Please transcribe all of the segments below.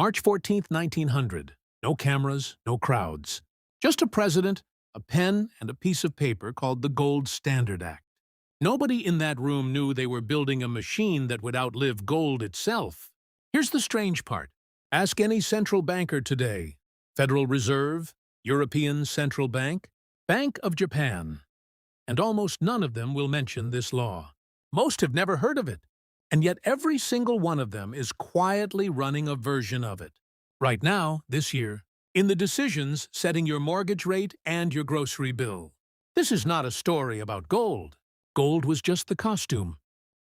March 14th, 1900. No cameras, no crowds. Just a president, a pen, and a piece of paper called the Gold Standard Act. Nobody in that room knew they were building a machine that would outlive gold itself. Here's the strange part. Ask any central banker today. Federal Reserve, European Central Bank, Bank of Japan. And almost none of them will mention this law. Most have never heard of it. And yet every single one of them is quietly running a version of it. Right now, this year, in the decisions setting your mortgage rate and your grocery bill. This is not a story about gold. Gold was just the costume.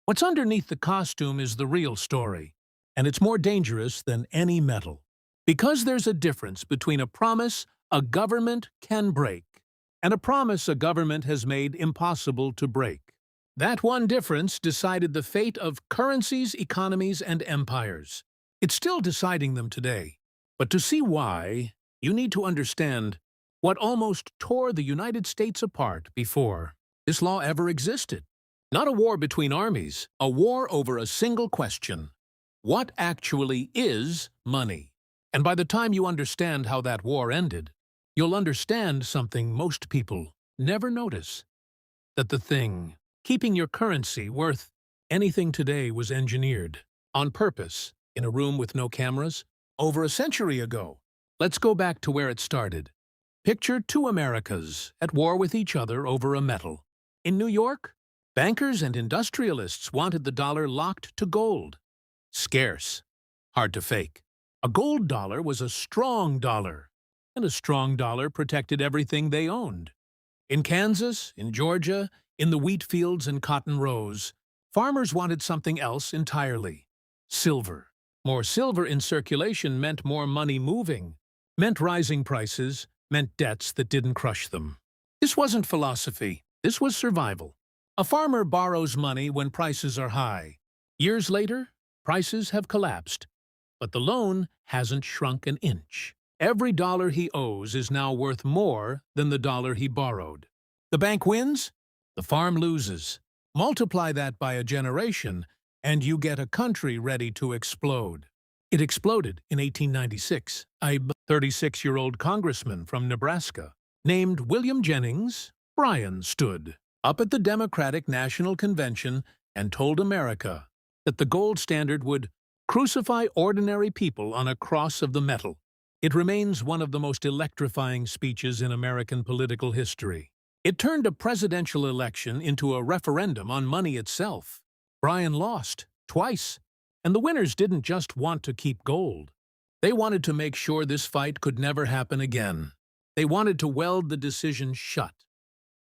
What's underneath the costume is the real story, and it's more dangerous than any metal. Because there's a difference between a promise a government can break and a promise a government has made impossible to break. That one difference decided the fate of currencies, economies, and empires. It's still deciding them today. But to see why, you need to understand what almost tore the United States apart before this law ever existed. Not a war between armies, a war over a single question. What actually is money? And by the time you understand how that war ended, you'll understand something most people never notice. That the thing keeping your currency worth anything today was engineered, on purpose, in a room with no cameras, over a century ago. Let's go back to where it started. Picture two Americas at war with each other over a metal. In New York, bankers and industrialists wanted the dollar locked to gold. Scarce, hard to fake. A gold dollar was a strong dollar, and a strong dollar protected everything they owned. In Kansas, in Georgia, in the wheat fields and cotton rows, farmers wanted something else entirely. Silver. More silver in circulation meant more money moving, meant rising prices, meant debts that didn't crush them. This wasn't philosophy. This was survival. A farmer borrows money when prices are high. Years later, prices have collapsed, but the loan hasn't shrunk an inch. Every dollar he owes is now worth more than the dollar he borrowed. The bank wins, the farm loses. Multiply that by a generation, and you get a country ready to explode. It exploded in 1896. A 36-year-old congressman from Nebraska, named William Jennings Bryan, stood up at the Democratic National Convention and told America that the gold standard would crucify ordinary people on a cross of the metal. It remains one of the most electrifying speeches in American political history. It turned a presidential election into a referendum on money itself. Bryan lost, twice, and the winners didn't just want to keep gold. They wanted to make sure this fight could never happen again. They wanted to weld the decision shut,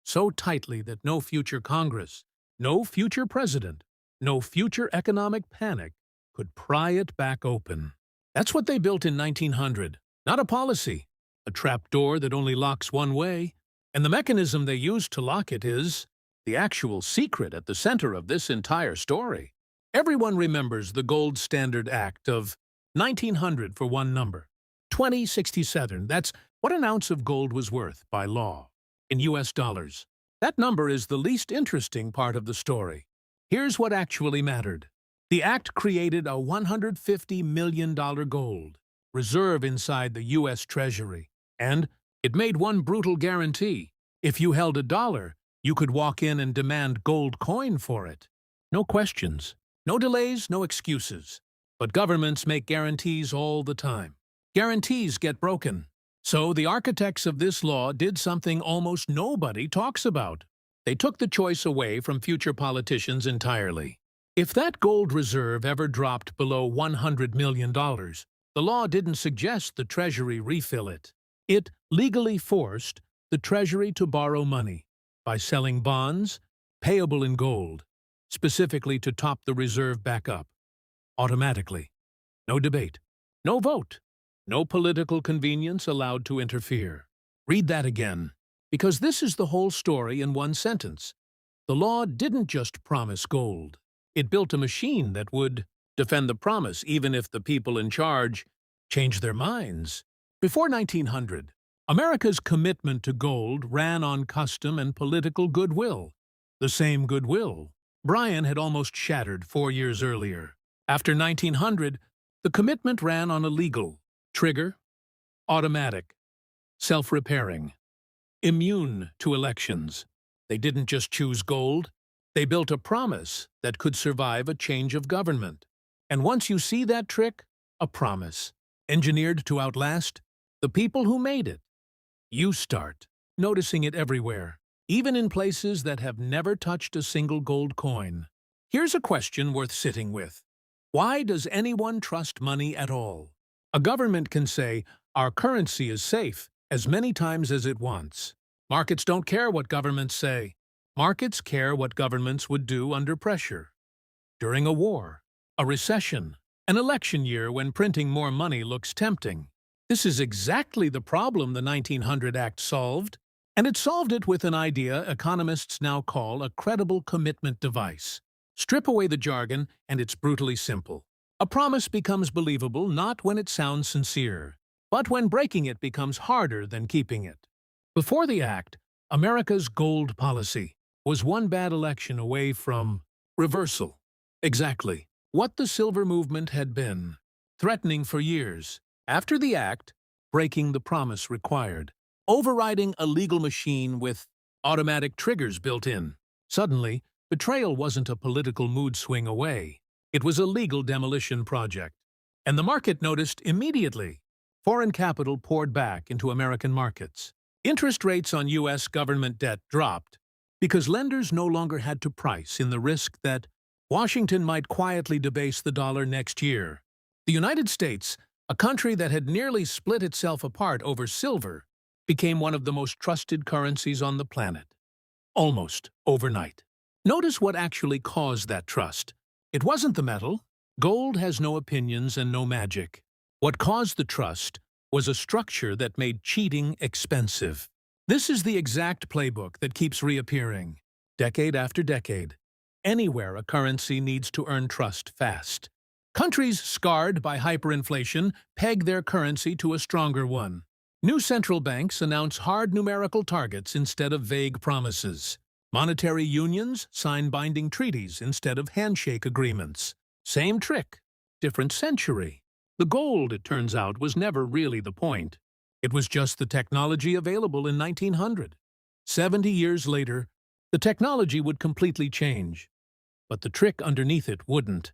so tightly that no future Congress, no future president, no future economic panic could pry it back open. That's what they built in 1900. Not a policy, a trap door that only locks one way. And the mechanism they used to lock it is the actual secret at the center of this entire story. Everyone remembers the Gold Standard Act of 1900 for one number. 2067, that's what an ounce of gold was worth by law, in US dollars. That number is the least interesting part of the story. Here's what actually mattered. The act created a $150 million gold reserve inside the US Treasury, and it made one brutal guarantee. If you held a dollar, you could walk in and demand gold coin for it. No questions, no delays, no excuses. But governments make guarantees all the time. Guarantees get broken. So the architects of this law did something almost nobody talks about. They took the choice away from future politicians entirely. If that gold reserve ever dropped below $100 million, the law didn't suggest the Treasury refill it. It legally forced the Treasury to borrow money by selling bonds payable in gold, specifically to top the reserve back up, automatically. No debate, no vote, no political convenience allowed to interfere. Read that again, because this is the whole story in one sentence. The law didn't just promise gold. It built a machine that would defend the promise even if the people in charge changed their minds. Before 1900, America's commitment to gold ran on custom and political goodwill. The same goodwill Bryan had almost shattered 4 years earlier. After 1900, The commitment ran on a legal trigger, automatic, self-repairing, immune to elections. They didn't just choose gold. They built a promise that could survive a change of government. And once you see that trick, a promise, engineered to outlast the people who made it, you start noticing it everywhere, even in places that have never touched a single gold coin. Here's a question worth sitting with. Why does anyone trust money at all? A government can say, our currency is safe, as many times as it wants. Markets don't care what governments say. Markets care what governments would do under pressure. During a war, a recession, an election year when printing more money looks tempting. This is exactly the problem the 1900 Act solved, and it solved it with an idea economists now call a credible commitment device. Strip away the jargon, and it's brutally simple. A promise becomes believable not when it sounds sincere, but when breaking it becomes harder than keeping it. Before the Act, America's gold policy was one bad election away from reversal. Exactly what the silver movement had been threatening for years. After the Act, breaking the promise required overriding a legal machine with automatic triggers built in. Suddenly, betrayal wasn't a political mood swing away. It was a legal demolition project. And the market noticed immediately. Foreign capital poured back into American markets. Interest rates on U.S. government debt dropped because lenders no longer had to price in the risk that Washington might quietly debase the dollar next year. The United States, a country that had nearly split itself apart over silver, became one of the most trusted currencies on the planet. Almost overnight. Notice what actually caused that trust. It wasn't the metal. Gold has no opinions and no magic. What caused the trust was a structure that made cheating expensive. This is the exact playbook that keeps reappearing, decade after decade. Anywhere a currency needs to earn trust fast. Countries scarred by hyperinflation peg their currency to a stronger one. New central banks announce hard numerical targets instead of vague promises. Monetary unions sign binding treaties instead of handshake agreements. Same trick, different century. The gold, it turns out, was never really the point. It was just the technology available in 1900. 70 years later, the technology would completely change. But the trick underneath it wouldn't.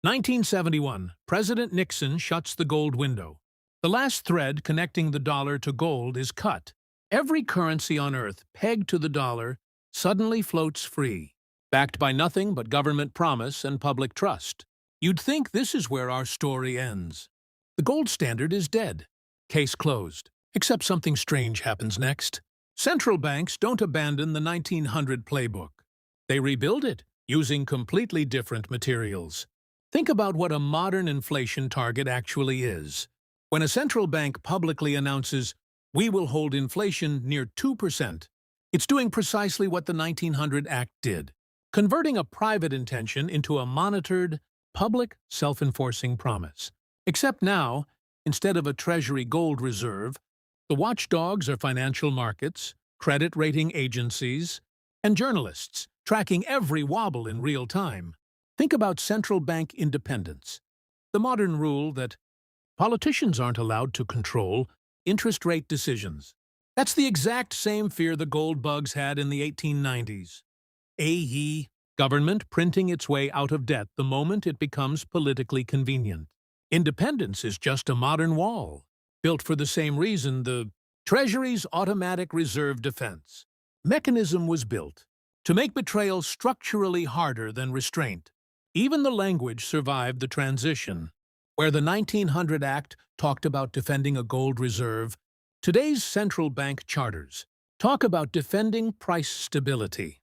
1971, President Nixon shuts the gold window. The last thread connecting the dollar to gold is cut. Every currency on Earth pegged to the dollar suddenly floats free, backed by nothing but government promise and public trust. You'd think this is where our story ends. The gold standard is dead. Case closed. Except something strange happens next. Central banks don't abandon the 1900 playbook. They rebuild it, using completely different materials. Think about what a modern inflation target actually is. When a central bank publicly announces, we will hold inflation near 2%, it's doing precisely what the 1900 Act did, converting a private intention into a monitored, public, self-enforcing promise. Except now, instead of a Treasury gold reserve, the watchdogs are financial markets, credit rating agencies, and journalists, tracking every wobble in real time. Think about central bank independence, the modern rule that politicians aren't allowed to control interest rate decisions. That's the exact same fear the gold bugs had in the 1890s. Government printing its way out of debt the moment it becomes politically convenient. Independence is just a modern wall, built for the same reason the Treasury's automatic reserve defense mechanism was built, to make betrayal structurally harder than restraint. Even the language survived the transition. Where the 1900 Act talked about defending a gold reserve, today's central bank charters talk about defending price stability.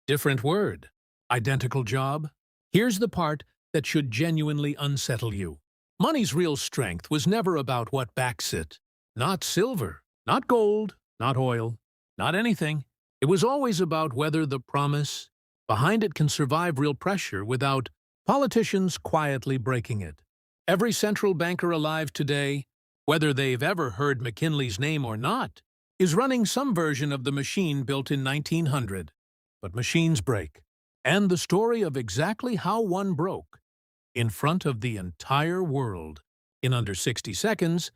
Different word, identical job. Here's the part that should genuinely unsettle you. Money's real strength was never about what backs it. Not silver, not gold, not oil, not anything. It was always about whether the promise behind it can survive real pressure without politicians quietly breaking it. Every central banker alive today, whether they've ever heard McKinley's name or not, is running some version of the machine built in 1900. But machines break. And the story of exactly how one broke in front of the entire world, in under 60 seconds,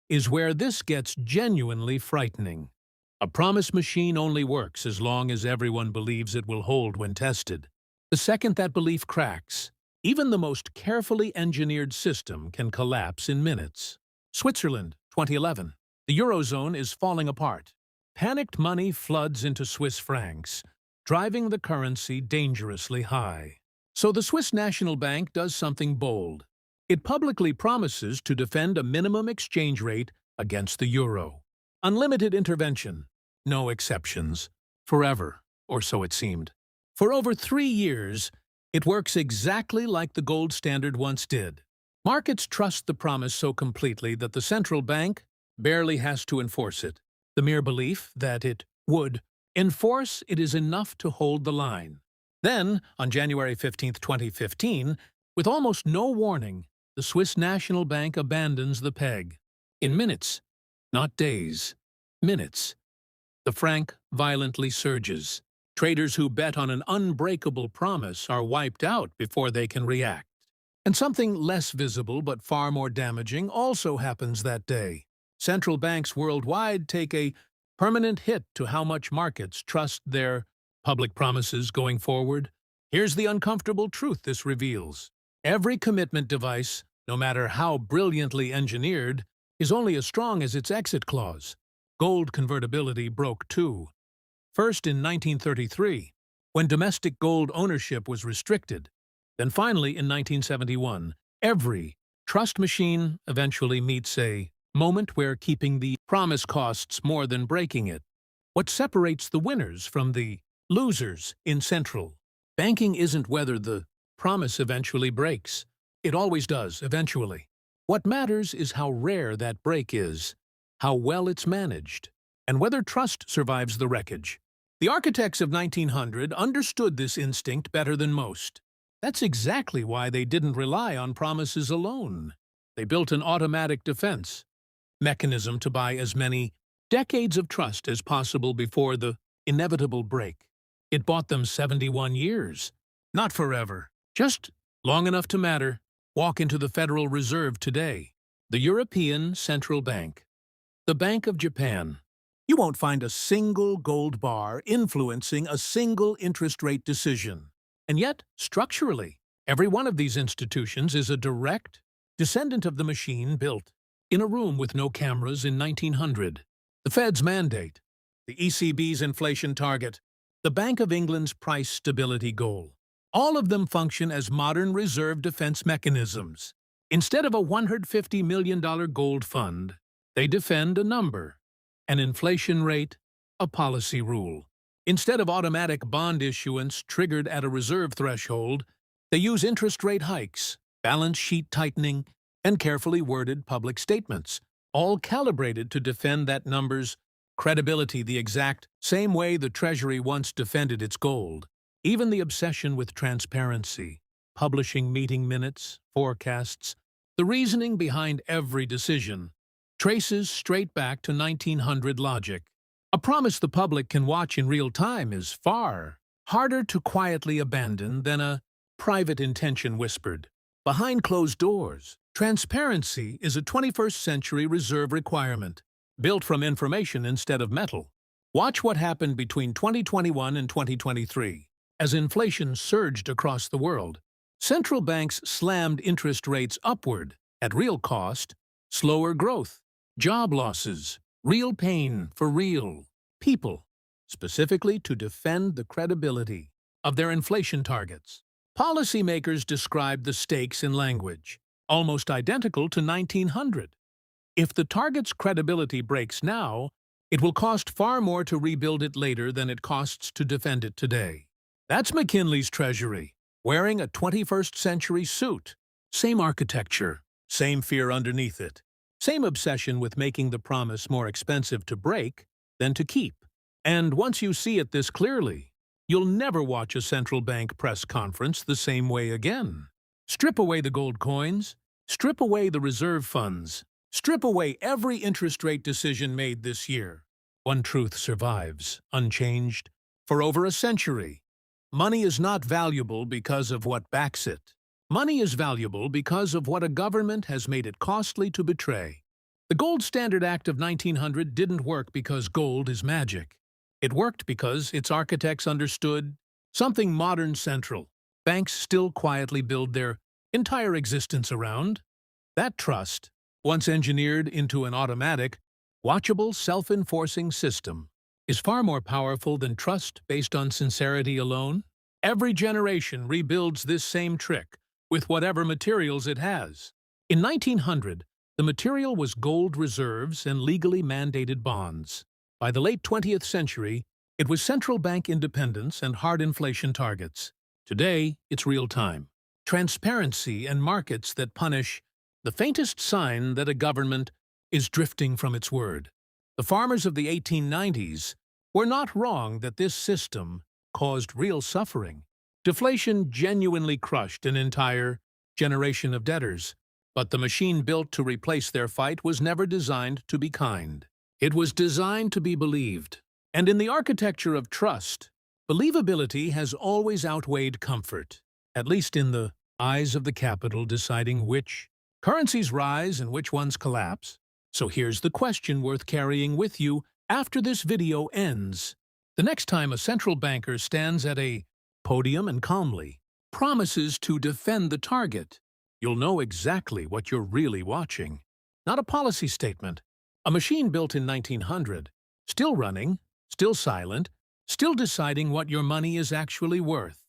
is where this gets genuinely frightening. A promise machine only works as long as everyone believes it will hold when tested. The second that belief cracks, even the most carefully engineered system can collapse in minutes. Switzerland, 2011. The Eurozone is falling apart. Panicked money floods into Swiss francs, driving the currency dangerously high. So the Swiss National Bank does something bold. It publicly promises to defend a minimum exchange rate against the euro. Unlimited intervention, no exceptions, forever, or so it seemed. For over 3 years, it works exactly like the gold standard once did. Markets trust the promise so completely that the central bank barely has to enforce it. The mere belief that it would enforce it is enough to hold the line. Then, on January 15, 2015, with almost no warning, the Swiss National Bank abandons the peg. In minutes, not days, minutes, the franc violently surges. Traders who bet on an unbreakable promise are wiped out before they can react. And something less visible but far more damaging also happens that day. Central banks worldwide take a permanent hit to how much markets trust their public promises going forward. Here's the uncomfortable truth this reveals. Every commitment device, no matter how brilliantly engineered, is only as strong as its exit clause. Gold convertibility broke too. First in 1933, when domestic gold ownership was restricted. Then finally in 1971, every trust machine eventually meets a moment where keeping the promise costs more than breaking it. What separates the winners from the losers in central banking isn't whether the promise eventually breaks. It always does, eventually. What matters is how rare that break is, how well it's managed, and whether trust survives the wreckage. The architects of 1900 understood this instinct better than most. That's exactly why they didn't rely on promises alone. They built an automatic defense mechanism to buy as many decades of trust as possible before the inevitable break. It bought them 71 years. Not forever, just long enough to matter. Walk into the Federal Reserve today, the European Central Bank, the Bank of Japan. You won't find a single gold bar influencing a single interest rate decision. And yet, structurally, every one of these institutions is a direct descendant of the machine built in a room with no cameras in 1900. The Fed's mandate, the ECB's inflation target, the Bank of England's price stability goal. All of them function as modern reserve defense mechanisms. Instead of a $150 million gold fund, they defend a number, an inflation rate, a policy rule. Instead of automatic bond issuance triggered at a reserve threshold, they use interest rate hikes, balance sheet tightening, and carefully worded public statements, all calibrated to defend that number's credibility the exact same way the Treasury once defended its gold. Even the obsession with transparency, publishing meeting minutes, forecasts, the reasoning behind every decision, traces straight back to 1900 logic. A promise the public can watch in real time is far harder to quietly abandon than a private intention whispered behind closed doors. Transparency is a 21st century reserve requirement, built from information instead of metal. Watch what happened between 2021 and 2023. As inflation surged across the world, central banks slammed interest rates upward at real cost, slower growth, job losses, real pain for real people, specifically to defend the credibility of their inflation targets. Policymakers described the stakes in language, almost identical to 1900. If the target's credibility breaks now, it will cost far more to rebuild it later than it costs to defend it today. That's McKinley's Treasury, wearing a 21st century suit. Same architecture, same fear underneath it, same obsession with making the promise more expensive to break than to keep. And once you see it this clearly, you'll never watch a central bank press conference the same way again. Strip away the gold coins, strip away the reserve funds, strip away every interest rate decision made this year. One truth survives, unchanged, for over a century. Money is not valuable because of what backs it. Money is valuable because of what a government has made it costly to betray. The Gold Standard Act of 1900 didn't work because gold is magic. It worked because its architects understood something modern central. Banks still quietly build their entire existence around that trust, once engineered into an automatic, watchable, self-enforcing system, is far more powerful than trust based on sincerity alone. Every generation rebuilds this same trick with whatever materials it has. In 1900, the material was gold reserves and legally mandated bonds. By the late 20th century, it was central bank independence and hard inflation targets. Today, it's real-time. Transparency and markets that punish the faintest sign that a government is drifting from its word. The farmers of the 1890s were not wrong that this system caused real suffering. Deflation genuinely crushed an entire generation of debtors. But the machine built to replace their fight was never designed to be kind. It was designed to be believed. And in the architecture of trust, believability has always outweighed comfort, at least in the eyes of the capital deciding which currencies rise and which ones collapse. So here's the question worth carrying with you after this video ends. The next time a central banker stands at a podium and calmly promises to defend the target, you'll know exactly what you're really watching. Not a policy statement. A machine built in 1900, still running, still silent, still deciding what your money is actually worth.